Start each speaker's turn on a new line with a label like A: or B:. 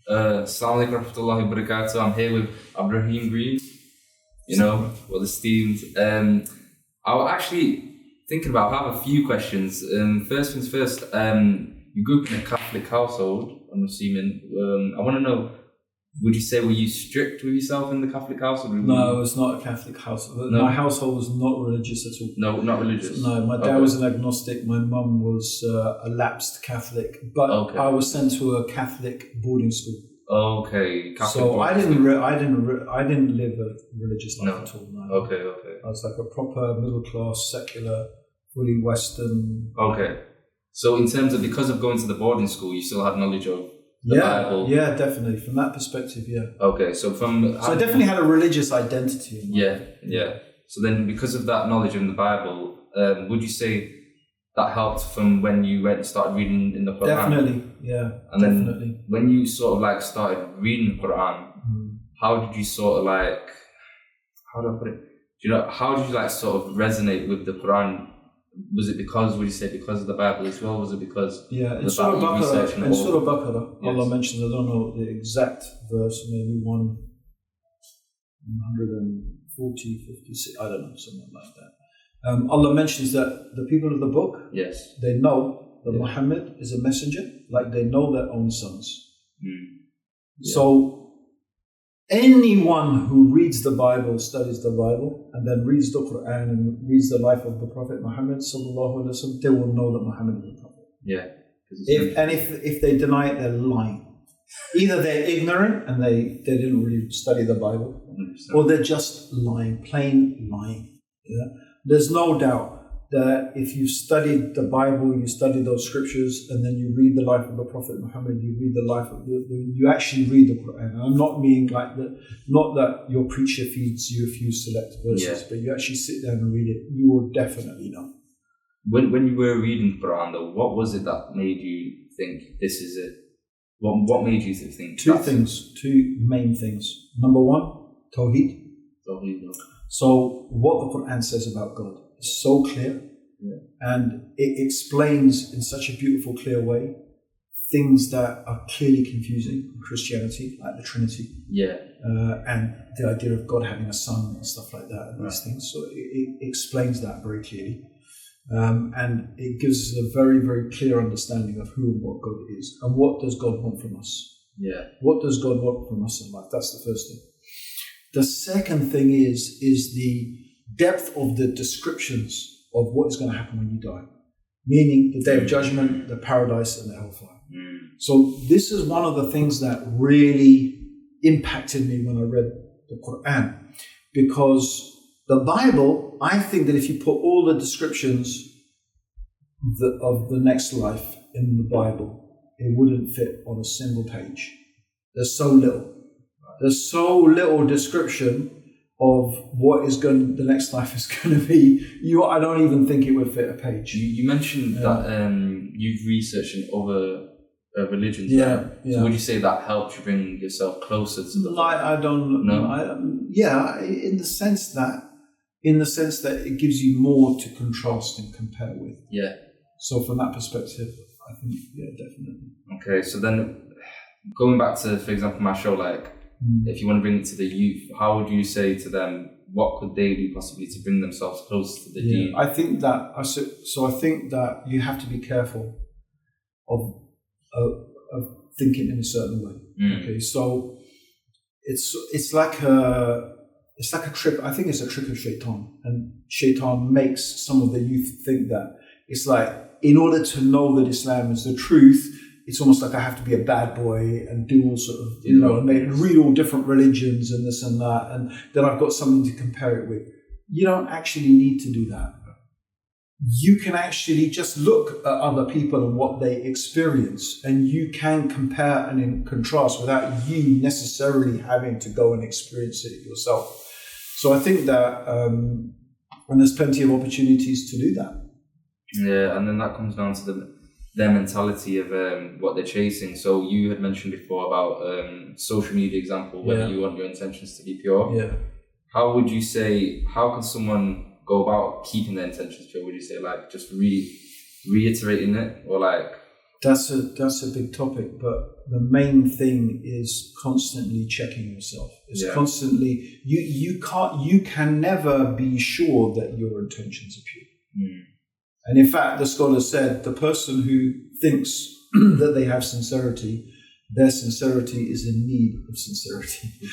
A: Assalamu alaikum warahmatullahi wabarakatuh. I'm here with Abdur Raheem Green, well esteemed. I was actually thinking about, I have a few questions. First things first, you grew up in a Catholic household, I'm assuming. I want to know, would you say, were you strict with yourself in the Catholic household?
B: No, it was not a Catholic household. No. My household was not religious at all.
A: No, not religious?
B: No, my dad was an agnostic. My mum was a lapsed Catholic. But I was sent to a Catholic boarding school.
A: Okay.
B: Catholic so I didn't live a religious life at all. No.
A: Okay.
B: I was like a proper middle class, secular, fully Western.
A: Okay. So in terms of, because of going to the boarding school, you still had knowledge of the Bible?
B: Yeah, definitely. From that perspective, yeah.
A: Okay, so
B: I definitely had a religious identity.
A: Yeah. So then, because of that knowledge in the Bible, would you say that helped from when you went and started reading in the Quran?
B: Definitely, yeah.
A: And then when you sort of like started reading the Quran, how did you sort of like, how do I put it? How did you like sort of resonate with the Quran? Was it because of the Bible as well? Was it because
B: in Surah Baqarah, Allah mentions, I don't know the exact verse, maybe 140, 56, I don't know, something like that. Allah mentions that the people of the book, they know that Muhammad is a messenger, like they know their own sons. So anyone who reads the Bible, studies the Bible, and then reads the Quran and reads the life of the Prophet Muhammad sallallahu alaihi wasallam, they will know that Muhammad is a prophet.
A: Yeah.
B: If they deny it, they're lying. Either they're ignorant and they didn't really study the Bible,
A: 100%.
B: Or they're just lying, plain lying. Yeah? There's no doubt that if you studied the Bible, you study those scriptures, and then you read the life of the Prophet Muhammad, you read the life of you actually read the Quran. And I'm not meaning like that, not that your preacher feeds you a few select verses, but you actually sit down and read it, you will definitely know.
A: When you were reading the Quran though, what was it that made you think this is it? What made you think?
B: Two main things. Number one, Tawheed. So what the Quran says about God is so clear, and it explains in such a beautiful, clear way things that are clearly confusing in Christianity, like the Trinity, and the idea of God having a son and stuff like that, and these things. So it explains that very clearly, and it gives us a very, very clear understanding of who and what God is, and what does God want from us. What does God want from us in life? That's the first thing. The second thing is the depth of the descriptions of what is going to happen when you die, meaning the day of judgment, the paradise, and the hellfire. So this is one of the things that really impacted me when I read the Quran, because the Bible, I think that if you put all the descriptions of the next life in the Bible, it wouldn't fit on a single page. There's so little. There's so little description of what the next life is going to be. I don't even think it would fit a page.
A: You mentioned that you've researched in other religions. So would you say that helps you bring yourself closer to the?
B: I don't know. In the sense that it gives you more to contrast and compare with. So from that perspective, I think definitely.
A: Okay, so then going back to, for example, my show, like. If you want to bring it to the youth, how would you say to them, what could they do possibly to bring themselves close to the deen?
B: I think that you have to be careful of thinking in a certain way. Okay, so it's like a trick. I think it's a trick of Shaitan, and Shaitan makes some of the youth think that it's like, in order to know that Islam is the truth, it's almost like I have to be a bad boy and do all sort of, and read all different religions and this and that, and then I've got something to compare it with. You don't actually need to do that. You can actually just look at other people and what they experience, and you can compare and contrast without you necessarily having to go and experience it yourself. So I think that, and there's plenty of opportunities to do that.
A: Yeah, and then that comes down to their mentality of what they're chasing. So you had mentioned before about social media example, whether you want your intentions to be pure. How would you say, how can someone go about keeping their intentions pure? Would you say like just reiterating it, or like
B: That's a big topic, but the main thing is constantly checking yourself. It's constantly you can never be sure that your intentions are pure. And in fact, the scholar said the person who thinks that they have sincerity, their sincerity is in need of sincerity.